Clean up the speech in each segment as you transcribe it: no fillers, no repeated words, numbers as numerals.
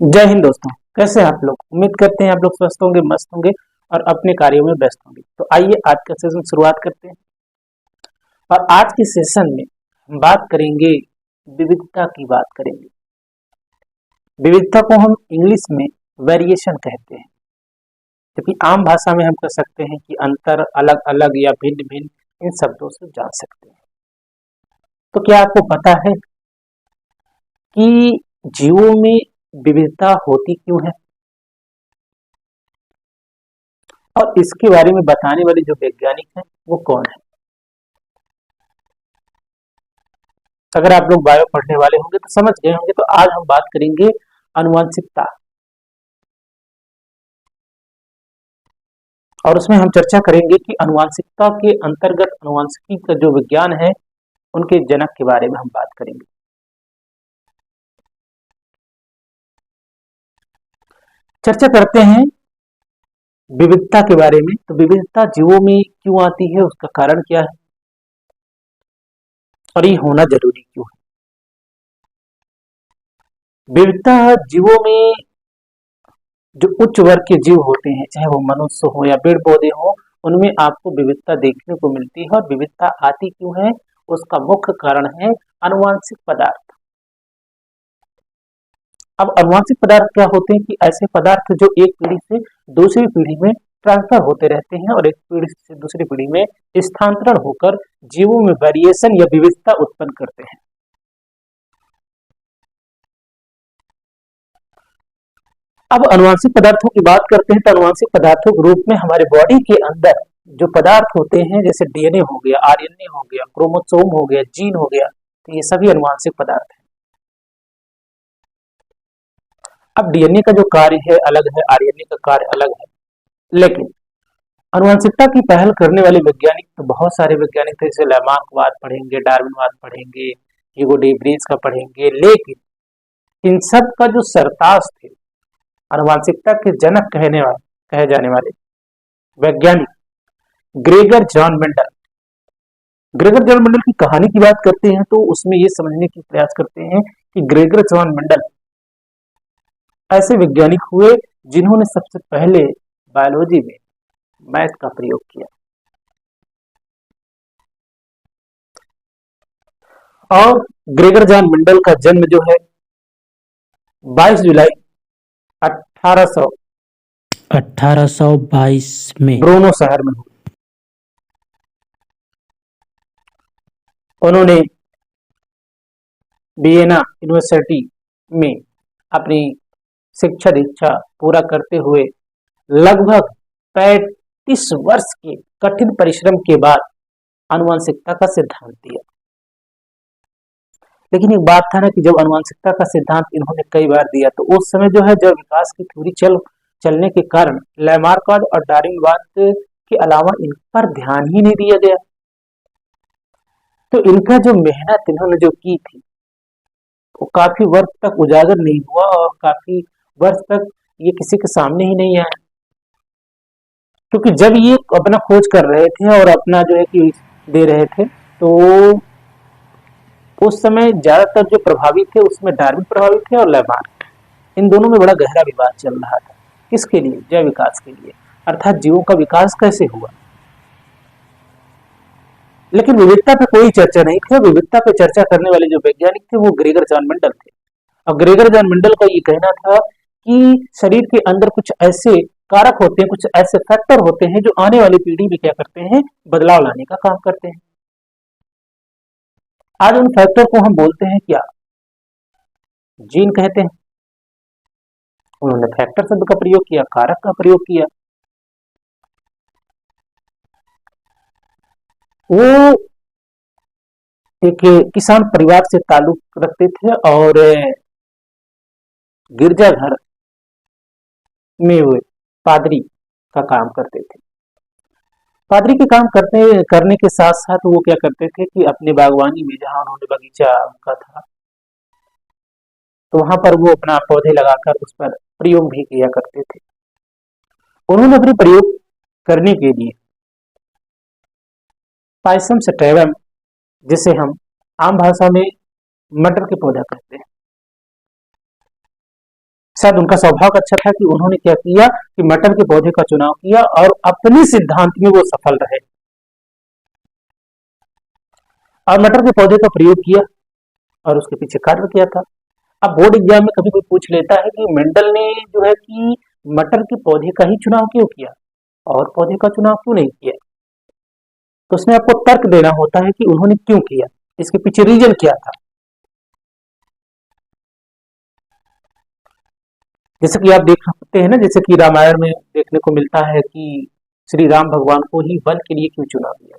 जय हिंद दोस्तों। कैसे हैं आप लोग? उम्मीद करते हैं आप लोग स्वस्थ होंगे, मस्त होंगे और अपने कार्यों में व्यस्त होंगे। तो आइए आज का सेशन शुरुआत करते हैं। और आज के सेशन में हम बात करेंगे, विविधता की बात करेंगे। विविधता को हम इंग्लिश में वेरिएशन कहते हैं, क्योंकि आम भाषा में हम कह सकते हैं कि अंतर, अलग अलग या भिन्न भिन्न, इन शब्दों से जान सकते हैं। तो क्या आपको पता है कि जीवों में विविधता होती क्यों है? और इसके बारे में बताने वाले जो वैज्ञानिक हैं वो कौन है? अगर आप लोग बायो पढ़ने वाले होंगे तो समझ गए होंगे। तो आज हम बात करेंगे आनुवंशिकता, और उसमें हम चर्चा करेंगे कि आनुवंशिकता के अंतर्गत आनुवंशिकी का जो विज्ञान है उनके जनक के बारे में हम बात करेंगे। चर्चा करते हैं विविधता के बारे में। तो विविधता जीवों में क्यों आती है, उसका कारण क्या है और ये होना जरूरी क्यों है? विविधता जीवों में, जो उच्च वर्ग के जीव होते हैं, चाहे वो मनुष्य हो या पेड़ पौधे हो, उनमें आपको विविधता देखने को मिलती है। और विविधता आती क्यों है, उसका मुख्य कारण है आनुवांशिक पदार्थ। अब आनुवांशिक पदार्थ क्या होते हैं कि ऐसे पदार्थ जो एक पीढ़ी से दूसरी पीढ़ी में ट्रांसफर होते रहते हैं और एक पीढ़ी से दूसरी पीढ़ी में स्थानांतरण होकर जीवों में वेरिएशन या विविधता उत्पन्न करते हैं। अब अनुवांशिक पदार्थों की बात करते हैं तो अनुवांशिक पदार्थों के रूप में हमारे बॉडी के अंदर जो पदार्थ होते हैं, जैसे डीएनए हो गया, आरएनए हो गया, क्रोमोसोम हो गया, जीन हो गया, तो ये सभी अनुवांशिक पदार्थ हैं। अब डीएनए का जो कार्य है अलग है, आरएनए का कार्य अलग है, लेकिन अनुवांशिकता की पहल करने वाले वैज्ञानिक तो बहुत सारे वैज्ञानिक थे। जैसे लैमार्कवाद पढ़ेंगे, डार्विनवाद पढ़ेंगे, ह्यूगो डे व्रीज का पढ़ेंगे, लेकिन इन सब का जो सरताज थे, आनुवांशिकता के जनक कहे जाने वाले वैज्ञानिक Gregor John Mendel. Gregor John Mendel की कहानी की बात करते हैं तो उसमें ये समझने की प्रयास करते हैं कि ग्रेगर जॉन मेंडल ऐसे वैज्ञानिक हुए जिन्होंने सबसे पहले बायोलॉजी में मैथ का प्रयोग किया। और ग्रेगर जॉन मेंडल का जन्म जो है 22 जुलाई 1822 में ब्रूनो शहर में हुआ। उन्होंने वियना यूनिवर्सिटी में अपनी शिक्षा दीक्षा पूरा करते हुए लगभग 35 वर्ष के कठिन परिश्रम के बाद आनुवंशिकता का सिद्धांत दिया। लेकिन एक बात था ना कि जब आनुवंशिकता का सिद्धांत इन्होंने कई बार दिया तो उस समय जो है जब विकास की थ्योरी चलने के कारण लैमार्कवाद और डार्विनवाद के अलावा इन पर ध्यान ही नहीं दिया गया। तो इनका जो मेहनत इन्होंने जो की थी वो काफी वर्ष तक उजागर नहीं हुआ और काफी वर्ष तक ये किसी के सामने ही नहीं आया, क्योंकि जब ये अपना खोज कर रहे थे और अपना जो है कि दे रहे थे, तो उस समय ज्यादातर जो प्रभावी थे उसमें डार्विन प्रभावी थे और लैमार्क। इन दोनों में बड़ा गहरा विवाद चल रहा था। किसके लिए? जैव विकास के लिए, अर्थात जीवों का विकास कैसे हुआ। लेकिन विविधता पे कोई चर्चा नहीं थी। विविधता पे चर्चा करने वाले जो वैज्ञानिक थे वो ग्रेगर जॉन मेंडल थे। अब ग्रेगर जॉन मेंडल का ये कहना था कि शरीर के अंदर कुछ ऐसे कारक होते हैं, कुछ ऐसे फैक्टर होते हैं जो आने वाली पीढ़ी में क्या करते हैं, बदलाव लाने का काम करते हैं। आज उन फैक्टर को हम बोलते हैं क्या? जीन कहते हैं। उन्होंने फैक्टर शब्द का प्रयोग किया, कारक का प्रयोग किया। वो एक किसान परिवार से ताल्लुक रखते थे और गिरजाघर में वे पादरी का काम करते थे। पादरी के काम करने के साथ साथ वो क्या करते थे कि अपने बागवानी में, जहां उन्होंने बगीचा उनका था, तो वहां पर वो अपना पौधे लगाकर उस पर प्रयोग भी किया करते थे। उन्होंने अपने प्रयोग करने के लिए पाइसम सटैवम, जिसे हम आम भाषा में मटर के पौधा कहते हैं, शायद उनका स्वभाव अच्छा था कि उन्होंने क्या किया कि मटर के पौधे का चुनाव किया और अपने सिद्धांत में वो सफल रहे और मटर के पौधे का प्रयोग किया और उसके पीछे कार्य किया था। अब बोर्ड एग्जाम में कभी कोई पूछ लेता है कि मेंडल ने जो है कि मटर के पौधे का ही चुनाव क्यों किया और पौधे का चुनाव क्यों नहीं किया, तो उसमें आपको तर्क देना होता है कि उन्होंने क्यों किया, इसके पीछे रीजन क्या था। जैसे कि आप देख सकते हैं ना, जैसे कि रामायण में देखने को मिलता है कि श्री राम भगवान को ही वन के लिए क्यों चुना गया,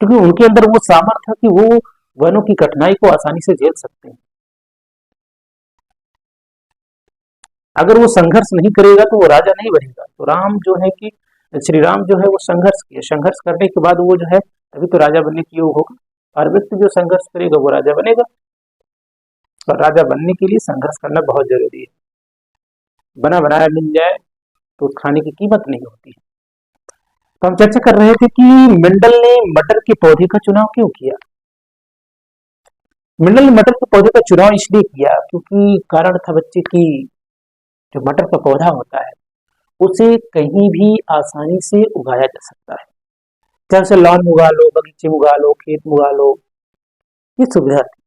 क्योंकि उनके अंदर वो सामर्थ्य कि वो वनों की कठिनाई को आसानी से झेल सकते हैं। अगर वो संघर्ष नहीं करेगा तो वो राजा नहीं बनेगा। तो राम जो है कि श्री राम जो है वो संघर्ष किया, संघर्ष करने के बाद वो जो है तभी तो राजा बनने की योग होगा। हर व्यक्ति जो संघर्ष करेगा वो राजा बनेगा और राजा बनने के लिए संघर्ष करना बहुत जरूरी है। बना बनाया मिल जाए तो खाने की कीमत नहीं होती है। तो हम चर्चा कर रहे थे कि मेंडल ने मटर के पौधे का चुनाव क्यों किया। मेंडल ने मटर के पौधे का चुनाव इसलिए किया क्योंकि कारण था बच्चे की जो मटर का पौधा होता है उसे कहीं भी आसानी से उगाया जा सकता है, चाहे उसे लॉन में उगा लो, बगीचे में उगा लो, खेत में उगा लो, ये सुविधा थी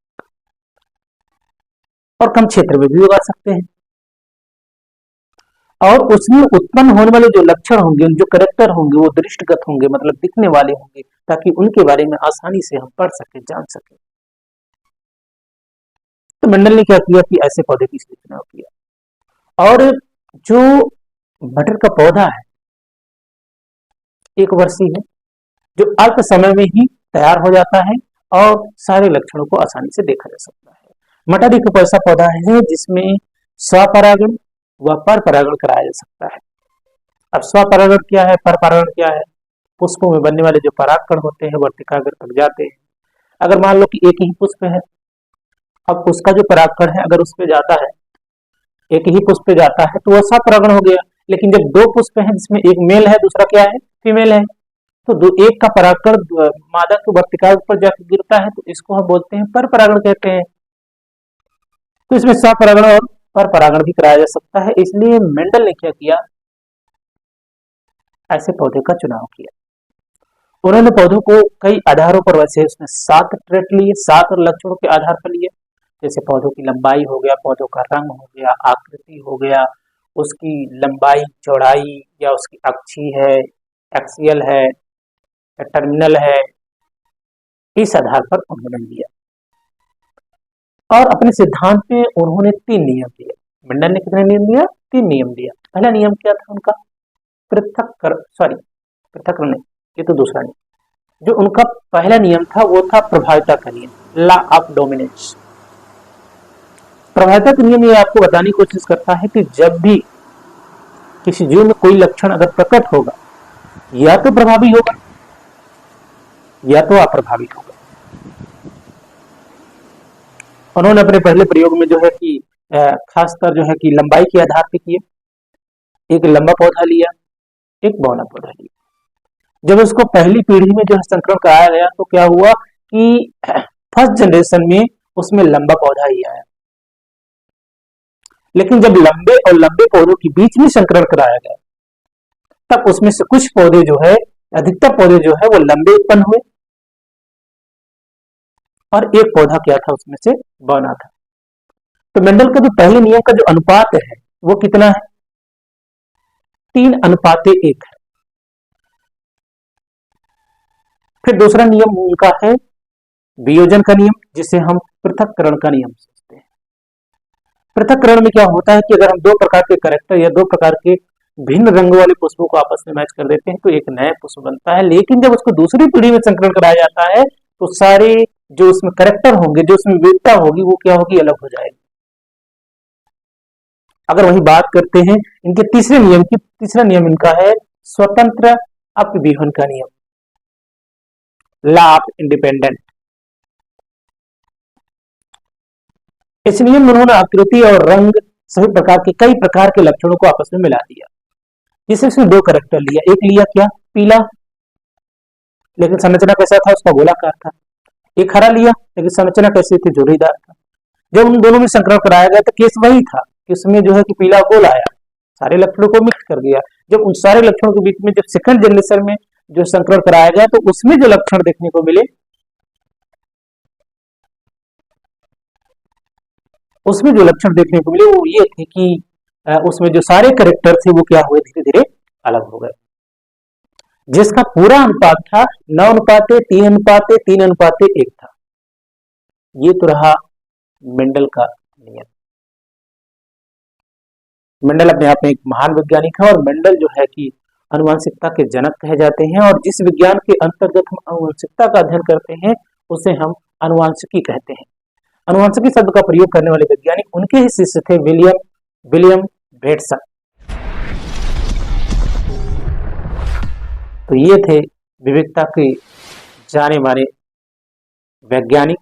और कम क्षेत्र में भी उगा सकते हैं। और उसमें उत्पन्न होने वाले जो लक्षण होंगे, जो करेक्टर होंगे वो दृष्टिगत होंगे, मतलब दिखने वाले होंगे, ताकि उनके बारे में आसानी से हम पढ़ सके, जान सके। तो मंडल ने क्या किया कि ऐसे पौधे की चुनाव किया। और जो मटर का पौधा है एक वर्षीय है जो अल्प समय में ही तैयार हो जाता है और सारे लक्षणों को आसानी से देखा जा सकता है। मटर एक ऐसा पौधा है जिसमें स्वपरागण व पर परागण कराया जा सकता है। अब स्वपरागण क्या है, पर परागण क्या है? पुष्पों में बनने वाले जो परागकण होते हैं वर्तिकाग्र तक जाते हैं। अगर मान लो कि एक ही पुष्प है, अब उसका जो परागकण है अगर उस पे जाता है, एक ही पुष्प पे जाता है तो वह स्वपरागण हो गया। लेकिन जब दो पुष्प हैं जिसमें एक मेल है दूसरा क्या है, फीमेल है, तो दो एक का परागकण मादा के वर्तिकाग्र पर जाकर गिरता है तो इसको हम बोलते हैं पर परागण कहते हैं। तो इसमें स्वपरागण और पर परागण भी कराया जा सकता है। इसलिए मेंडल ने क्या किया, ऐसे पौधे का चुनाव किया। उन्होंने पौधों को कई आधारों पर, वैसे उसने 7 ट्रेट लिए, 7 लक्षणों के आधार पर लिए। जैसे पौधों की लंबाई हो गया, पौधों का रंग हो गया, आकृति हो गया, उसकी लंबाई चौड़ाई या उसकी अक्षी है, एक्सियल है, टर्मिनल है, इस आधार पर उन्होंने लिया। और अपने सिद्धांत में उन्होंने 3 नियम दिए। मेंडल ने कितने नियम दिया? 3 नियम दिया। पहला नियम क्या था उनका? पृथक्करण नहीं, ये तो दूसरा नियम। जो उनका पहला नियम था वो था प्रभाविता का नियम, लॉ ऑफ डोमिनेंस। प्रभाविता का नियम ये आपको बताने की कोशिश करता है कि जब भी किसी जीव में कोई लक्षण अगर प्रकट होगा, या तो प्रभावी होगा या तो अप्रभावी होगा। उन्होंने अपने पहले प्रयोग में जो है कि खासकर जो है कि लंबाई के आधार पर किए। एक लंबा पौधा लिया, एक बौना पौधा लिया। जब उसको पहली पीढ़ी में जो है संकरण कराया गया तो क्या हुआ कि फर्स्ट जनरेशन में उसमें लंबा पौधा ही आया। लेकिन जब लंबे और लंबे पौधों के बीच में संकरण कराया गया तब उसमें से कुछ पौधे जो है, अधिकतर पौधे जो है वो लंबे उत्पन्न हुए और एक पौधा क्या था उसमें से बौना था। तो मेंडल का जो पहले नियम का जो अनुपात है वो कितना है? 3:1 है। फिर दूसरा नियम उनका है वियोजन का नियम, जिसे हम पृथक्करण का नियम सोचते हैं। पृथक्करण में क्या होता है कि अगर हम 2 प्रकार के कैरेक्टर या 2 प्रकार के भिन्न रंग वाले पुष्पों को आपस में मैच कर देते हैं तो एक नया पुष्प बनता है। लेकिन जब उसको दूसरी पीढ़ी में संकरण कराया जाता है तो सारे जो उसमें कैरेक्टर होंगे, जो उसमें विविधता होगी, वो क्या होगी, अलग हो जाएगी। अगर वही बात करते हैं इनके तीसरे नियम की, तीसरा नियम इनका है स्वतंत्र अपव्यूहन का नियम, लॉ ऑफ इंडिपेंडेंट। इस नियम में उन्होंने आकृति और रंग सभी प्रकार के कई प्रकार के लक्षणों को आपस में मिला दिया। जिससे उसने 2 कैरेक्टर लिया। एक लिया क्या, पीला, लेकिन संरचना कैसा था, उसका गोलाकार था। एक हरा लिया लेकिन संरचना कैसी थी, झुर्रीदार था। जब उन दोनों में संकरण कराया गया तो केस वही था कि उसमें जो है कि पीला गोल आया, सारे लक्षणों को मिक्स कर दिया। जब उन सारे लक्षणों के बीच में जब सेकंड जनरेशन में जो संकरण कराया गया तो उसमें जो लक्षण देखने को मिले, वो ये थे कि उसमें जो सारे कैरेक्टर थे वो क्या हुए, धीरे धीरे अलग हो गए, जिसका पूरा अनुपात था 9:3:3:1 था। ये तो रहा मेंडल का नियम। मेंडल अपने आप में एक महान वैज्ञानिक है और मेंडल जो है कि अनुवांशिकता के जनक कहे जाते हैं, और जिस विज्ञान के अंतर्गत हम अनुवांशिकता का अध्ययन करते हैं उसे हम अनुवांशिकी कहते हैं। अनुवांशिकी शब्द का प्रयोग करने वाले वैज्ञानिक उनके ही शिष्य थे विलियम बेटसन। तो ये थे विविधता के जाने माने वैज्ञानिक